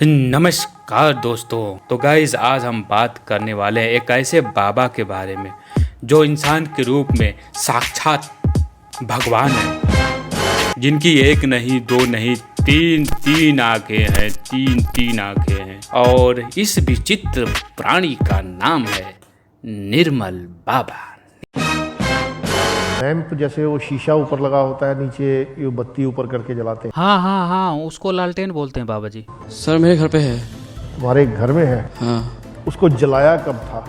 नमस्कार दोस्तों। तो गाइज आज हम बात करने वाले हैं एक ऐसे बाबा के बारे में जो इंसान के रूप में साक्षात भगवान है, जिनकी एक नहीं दो नहीं तीन तीन आंखें हैं, तीन आंखें हैं। और इस विचित्र प्राणी का नाम है निर्मल बाबा। लैंप जैसे वो शीशा ऊपर लगा होता है, नीचे ये बत्ती ऊपर करके जलाते हैं। हाँ, उसको लालटेन बोलते हैं बाबा जी। सर मेरे घर पे है। हमारे घर में है। हाँ, उसको जलाया कब था?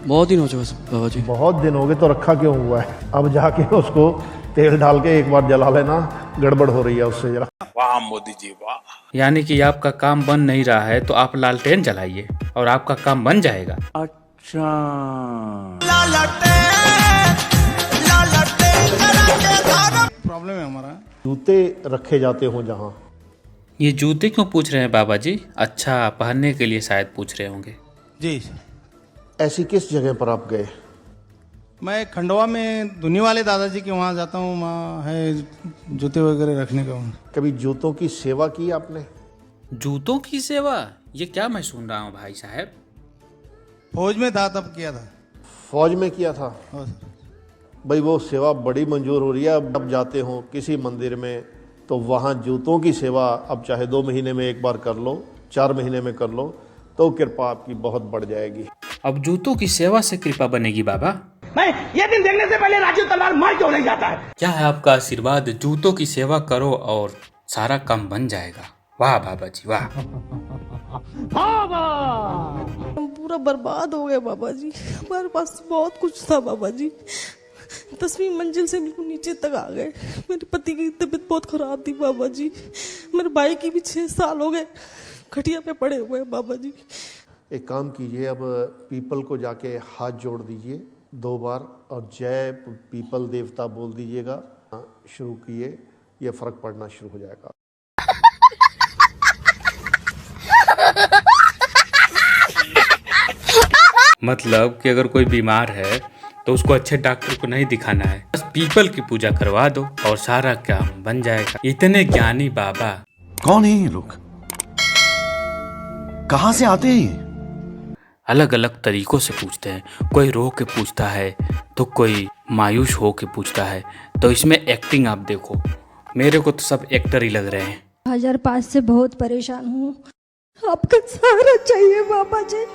बहुत दिन हो चुका बाबा जी। बहुत दिन हो गए तो रखा क्यों हुआ है? अब जाके उसको तेल डाल के एक बार जला लेना, गड़बड़ हो रही है उससे जरा। वाह मोदी जी वाह। यानी कि आपका काम बन नहीं रहा है तो आप लालटेन जलाइए और आपका काम बन जाएगा। अच्छा, प्रॉब्लम है हमारा। जूते रखे जाते हो जहाँ, ये जूते क्यों पूछ रहे हैं बाबा जी? अच्छा, पहनने के लिए शायद पूछ रहे होंगे। जी, ऐसी किस जगह पर आप गए? मैं खंडवा में धुनी वाले दादाजी के वहाँ जाता हूँ, वहाँ है जूते वगैरह रखने का। कभी जूतों की सेवा की आपने? जूतों की सेवा? ये क्या मैं सुन रहा हूँ भाई साहब? फौज में था तब किया था। फौज में किया था? हाँ सर। भाई वो सेवा बड़ी मंजूर हो रही है। अब जाते हो किसी मंदिर में तो वहाँ जूतों की सेवा अब चाहे 2 महीने में एक बार कर लो, 4 महीने में कर लो, तो कृपा आपकी बहुत बढ़ जाएगी। अब जूतों की सेवा से कृपा बनेगी बाबा? मैं ये दिन देखने से पहले राजू तलवार मार क्यों नहीं जाता है? क्या है आपका आशीर्वाद? जूतों की सेवा करो और सारा काम बन जाएगा। वाह बाबा जी वाह। हम पूरा बर्बाद हो गए बाबा जी। हमारे पास बहुत कुछ था बाबा जी। 10वीं मंजिल से बिल्कुल नीचे तक आ गए। मेरे पति की तबीयत बहुत खराब थी बाबा जी। मेरे भाई की भी 6 साल हो गए खटिया पे पड़े हुए हैं बाबा जी। एक काम कीजिए, अब पीपल को जाके हाथ जोड़ दीजिए 2 बार और जय पीपल देवता बोल दीजिएगा। शुरू किए, ये फर्क पड़ना शुरू हो जाएगा। मतलब कि अगर कोई बीमार है तो उसको अच्छे डॉक्टर को नहीं दिखाना है, बस पीपल की पूजा करवा दो और सारा काम बन जाएगा। इतने ज्ञानी बाबा। कौन है ये लोग? कहां से आते हैं ये? अलग अलग तरीकों से पूछते हैं। कोई रो के पूछता है तो कोई मायूस हो के पूछता है। तो इसमें एक्टिंग आप देखो, मेरे को तो सब एक्टर ही लग रहे हैं। 2005 से बहुत परेशान हूँ, आपका सहारा चाहिए बाबा जी।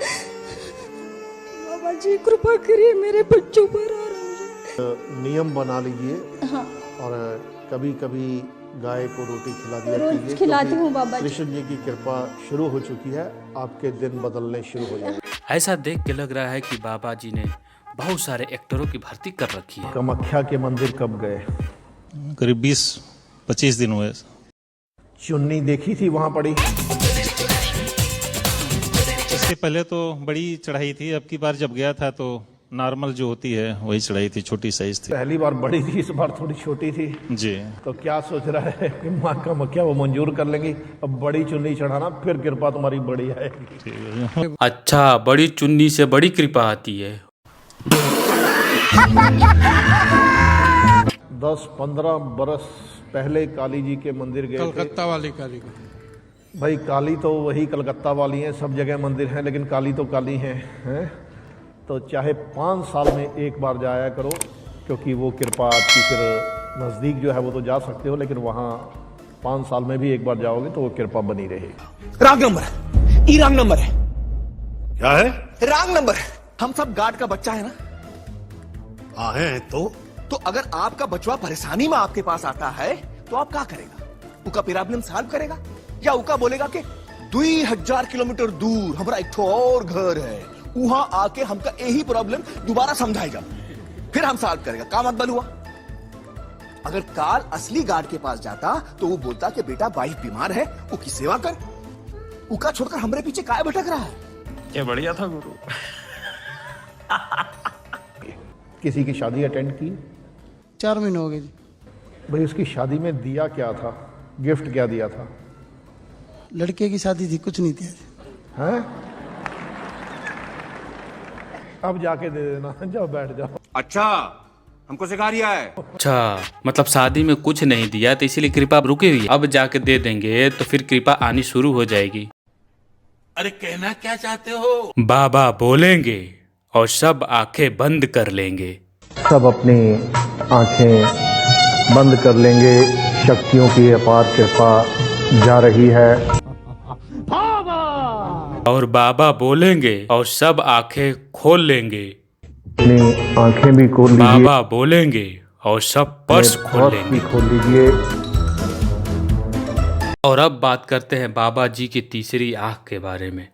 बाबा जी कृपा करिए मेरे बच्चों पर। नियम बना लीजिए। हाँ, और कभी कभी गाय को रोटी खिला दिया रोज कीजिए। खिलाती हूँ बाबा जी। कृष्ण जी की कृपा शुरू हो चुकी है, आपके दिन बदलने शुरू हो जाएंगे। ऐसा देख के लग रहा है कि बाबा जी ने बहुत सारे एक्टरों की भर्ती कर रखी है। कामाख्या के मंदिर कब गए? करीब 20-25 दिन हुए। चुन्नी देखी थी वहां पड़ी? इससे पहले तो बड़ी चढ़ाई थी, अब की बार जब गया था तो नॉर्मल जो होती है वही चढ़ाई थी, छोटी साइज थी। पहली बार बड़ी थी, इस बार थोड़ी छोटी थी जी। तो क्या सोच रहा है कि माँ कामाख्या वो मंजूर कर लेंगी? अब बड़ी चुन्नी चढ़ाना, फिर कृपा तुम्हारी बड़ी आएगी। अच्छा, बड़ी चुन्नी से बड़ी कृपा आती है। 10-15 बरस पहले काली जी के मंदिर गए थे। कलकत्ता वाली काली का। भाई काली तो वही कलकत्ता वाली है, सब जगह मंदिर हैं, लेकिन काली तो काली हैं। तो चाहे 5 साल में एक बार जाया करो, क्योंकि वो कृपा आपकी फिर नज़दीक जो है वो तो जा सकते हो, लेकिन वहाँ 5 साल में भी एक बार जाओगे तो वो कृपा बनी रहेगी। रॉन्ग नंबर है, ये रॉन्ग नंबर है। क्या है? रॉन्ग नंबर है। हम सब गार्ड का बच्चा है ना, है तो अगर आपका बचवा परेशानी में आपके पास आता है तो आप क्या करेगा? उका प्रॉब्लम सॉल्व करेगा या उका बोलेगा कि 2000 किलोमीटर दूर हमारा एक और घर है, वहां आके हमका यही प्रॉब्लम दोबारा समझाएगा, फिर हम सॉल्व करेगा? का मतलब हुआ? अगर काल असली गार्ड के पास जाता तो वो बोलता कि बेटा वाइफ बीमार है, उसकी सेवा कर। उका छोड़कर हमरे पीछे काय भटक रहा है? क्या बढ़िया था गुरु। किसी की शादी अटेंड की? 4 महीने हो गए जी। भाई उसकी शादी में दिया क्या था, गिफ्ट क्या दिया था? लड़के की शादी थी, कुछ नहीं दिया। हैं? अब जाके दे देना, जाओ बैठ जाओ। अच्छा, हमको सिखा रिया है। अच्छा, मतलब शादी में कुछ नहीं दिया तो इसीलिए कृपा रुकी हुई है। अब जाके दे देंगे तो फिर कृपा आनी शुरू हो जाएगी। अरे कहना क्या चाहते हो? बाबा बोलेंगे और सब आंखें बंद कर लेंगे। सब अपनी आंखें बंद कर लेंगे। शक्तियों की अपार कृपा जा रही है। और बाबा बोलेंगे और सब आंखें खोल लेंगे। अपनी आंखें भी खोल लीजिए, बाबा बोलेंगे और सब पर्स खोल पर्स लेंगे। भी खोल लीजिए। और अब बात करते हैं बाबा जी की तीसरी आंख के बारे में।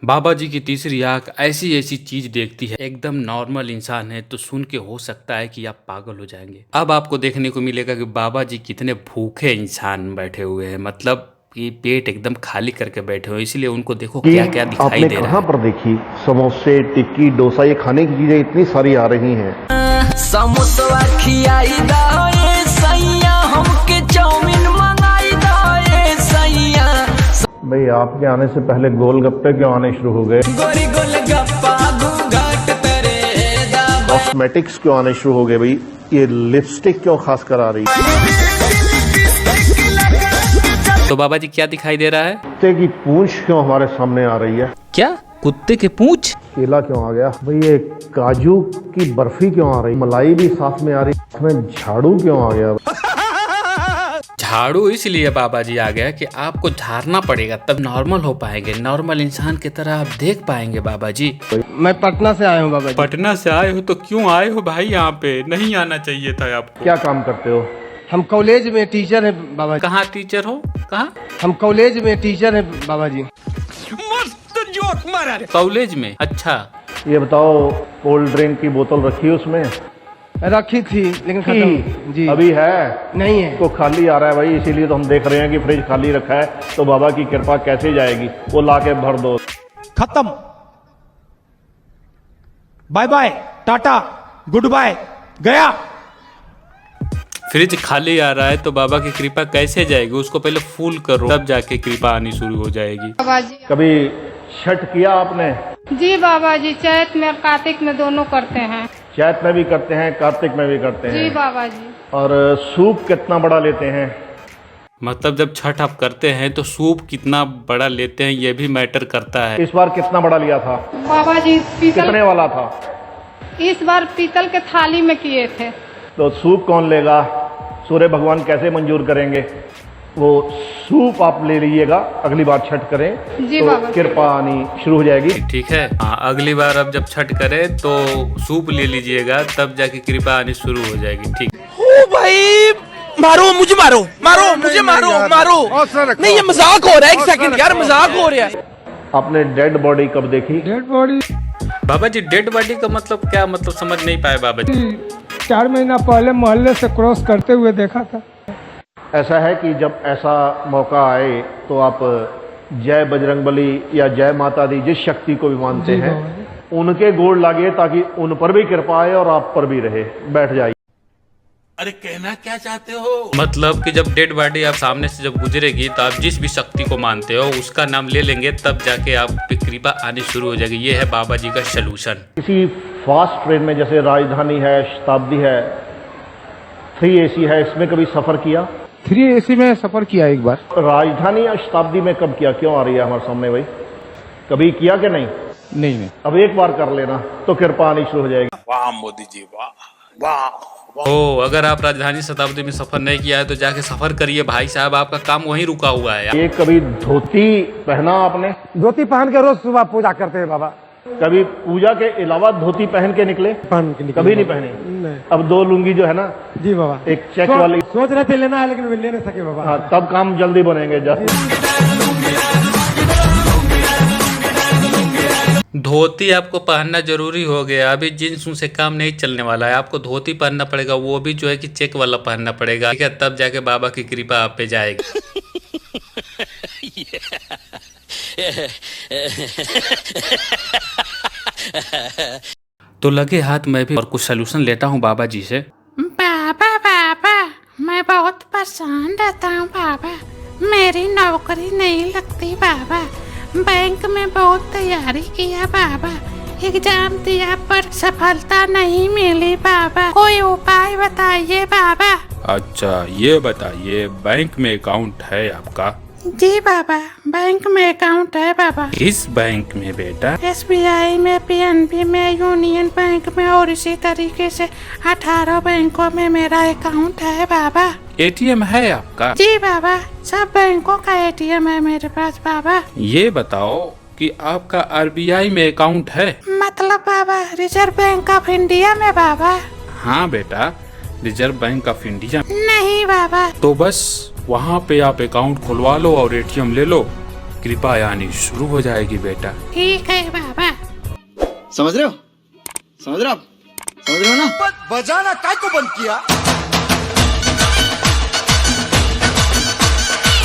बाबा जी की तीसरी आंख ऐसी ऐसी चीज देखती है, एकदम नॉर्मल इंसान है तो सुन के हो सकता है कि आप पागल हो जाएंगे। अब आपको देखने को मिलेगा कि बाबा जी कितने भूखे इंसान बैठे हुए हैं, मतलब कि पेट एकदम खाली करके बैठे हुए, इसलिए उनको देखो क्या क्या दिखाई आपने दे रहा कहाँ है। पर देखी समोसे, टिक्की, डोसा, ये खाने की चीजें इतनी सारी आ रही हैं। समोसा खियाई दाए सैया, हमके चाउमीन मंगाई दाए सैया। भाई आपके आने से पहले गोलगप्पे क्यों आने शुरू हो गए? गोरी गोलगप्पा घूंघट तेरे दाबा। कॉस्मेटिक्स क्यों आने शुरू हो गए भाई? ये लिपस्टिक क्यों खास कर आ रही है? तो बाबा जी क्या दिखाई दे रहा है? कुत्ते की पूंछ क्यों हमारे सामने आ रही है? क्या कुत्ते के पूंछ? केला क्यों आ गया भाई? ये काजू की बर्फी क्यों आ रही? मलाई भी साथ में आ रही, इसमें झाड़ू क्यों आ गया? झाड़ू इसलिए बाबा जी आ गया कि आपको झाड़ना पड़ेगा तब नॉर्मल हो पाएंगे, नॉर्मल इंसान की तरह आप देख पाएंगे बाबा जी। मैं पटना से आया हूँ बाबा जी। पटना से आए हो तो क्यों आए हो भाई? यहाँ पे नहीं आना चाहिए था आपको। क्या काम करते हो? हम कॉलेज में टीचर है बाबा जी। कहाँ टीचर हो? कहाँ? हम कॉलेज में टीचर है बाबा जी। कॉलेज में? अच्छा। ये बताओ, कोल्ड ड्रिंक की बोतल रखी है उसमें? रखी थी लेकिन खत्म जी। अभी है? नहीं है तो खाली आ रहा है भाई, इसीलिए तो हम देख रहे हैं कि फ्रिज खाली रखा है। तो बाबा की कृपा कैसे जाएगी? वो ला के भर दो। खत्म। Bye bye, tata, goodbye, गया। फ्रिज खाली आ रहा है तो बाबा की कृपा कैसे जाएगी? उसको पहले फुल करो तब जाके कृपा आनी शुरू हो जाएगी। बाबा जी। कभी छठ किया आपने? जी बाबा जी, चैत में और कार्तिक में दोनों करते हैं। चैत में भी करते हैं, कार्तिक में भी करते हैं। जी बाबा जी। और सूप कितना बड़ा लेते हैं? मतलब जब छठ आप करते हैं तो सूप कितना बड़ा लेते हैं ये भी मैटर करता है। इस बार कितना बड़ा लिया था बाबा जी? पीतल। कितने वाला था? इस बार पीतल के थाली में किए थे। तो सूप कौन लेगा? सूर्य भगवान कैसे मंजूर करेंगे? वो सूप आप ले लीजिएगा, अगली बार छठ करें जी तो बाबा। कृपा आनी शुरू हो जाएगी। ठीक है, हाँ, अगली बार अब जब छठ करें तो सूप ले लीजिएगा तब जाके कृपा आनी शुरू हो जाएगी। ठीक। ओ भाई, मारो मुझे, मारो मारो मुझे, मारो मारो। नहीं ये मजाक हो रहा है, एक सेकंड यार, मजाक हो रहा है। आपने डेड बॉडी कब देखी? डेड बॉडी बाबा जी डेड बॉडी का मतलब क्या? मतलब समझ नहीं पाए बाबा जी। 4 महीना पहले मोहल्ले से क्रॉस करते हुए देखा था। ऐसा है कि जब ऐसा मौका आए तो आप जय बजरंगबली या जय माता दी, जिस शक्ति को भी मानते हैं, उनके गोड़ लागिए ताकि उन पर भी कृपा आए और आप पर भी रहे। बैठ जाइए। अरे कहना क्या चाहते हो? मतलब कि जब डेड बॉडी आप सामने से जब गुजरेगी तो आप जिस भी शक्ति को मानते हो उसका नाम ले लेंगे तब जाके आप पे कृपा आनी शुरू हो जाएगी। ये है बाबा जी का सलूशन। किसी फास्ट ट्रेन में, जैसे राजधानी है, शताब्दी है, 3 AC है, इसमें कभी सफर किया? 3 AC में सफर किया एक बार। राजधानी या शताब्दी में कब किया? क्यों आ रही है हमारे सामने भाई? कभी किया कि नहीं? नहीं। अब एक बार कर लेना तो कृपा आनी शुरू हो जाएगी। वाह मोदी जी, वाह वाह। ओ, अगर आप राजधानी शताब्दी में सफर नहीं किया है तो जाके सफर करिए भाई साहब, आपका काम वहीं रुका हुआ है। ये कभी धोती पहना आपने? धोती पहन के रोज सुबह पूजा करते हैं बाबा। कभी पूजा के अलावा धोती पहन के निकले? कभी नहीं पहने? नहीं। अब 2 लुंगी जो है ना, जी बाबा, एक चेक वाली सोच रहे थे लेना है लेकिन ले नहीं सके बाबा। हाँ, तब काम जल्दी बनेंगे। धोती आपको पहनना जरूरी हो गया। अभी जींस से काम नहीं चलने वाला है, आपको धोती पहनना पड़ेगा, वो भी जो है कि चेक वाला पहनना पड़ेगा। ठीक है, तब जाके बाबा की कृपा आप पे जाएगी। तो लगे हाथ मैं भी और कुछ सलूशन लेता हूँ बाबा जी से। बाबा बाबा, मैं बहुत परेशान रहता हूँ बाबा, मेरी नौकरी नहीं लगती बाबा, बैंक में बहुत तैयारी किया बाबा, एग्जाम दिया पर सफलता नहीं मिली बाबा, कोई उपाय बताइए बाबा। अच्छा ये बताइए, बैंक में अकाउंट है आपका? जी बाबा, बैंक में अकाउंट है बाबा। किस बैंक में बेटा? SBI में, PNB में, यूनियन बैंक में और इसी तरीके से 18 बैंकों में मेरा अकाउंट है बाबा। ATM है आपका? जी बाबा, सब बैंकों का ATM है मेरे पास बाबा। ये बताओ कि आपका RBI में अकाउंट है? मतलब बाबा रिजर्व बैंक ऑफ इंडिया में बाबा? हाँ बेटा, रिजर्व बैंक ऑफ इंडिया। नहीं बाबा। तो बस वहाँ पे आप अकाउंट खुलवा लो और ATM ले लो, कृपा यानी शुरू हो जाएगी बेटा। ठीक है बाबा। समझ रहे हो? समझ रहे हो आप? समझ रहे हो ना? बजाना काय को बंद किया?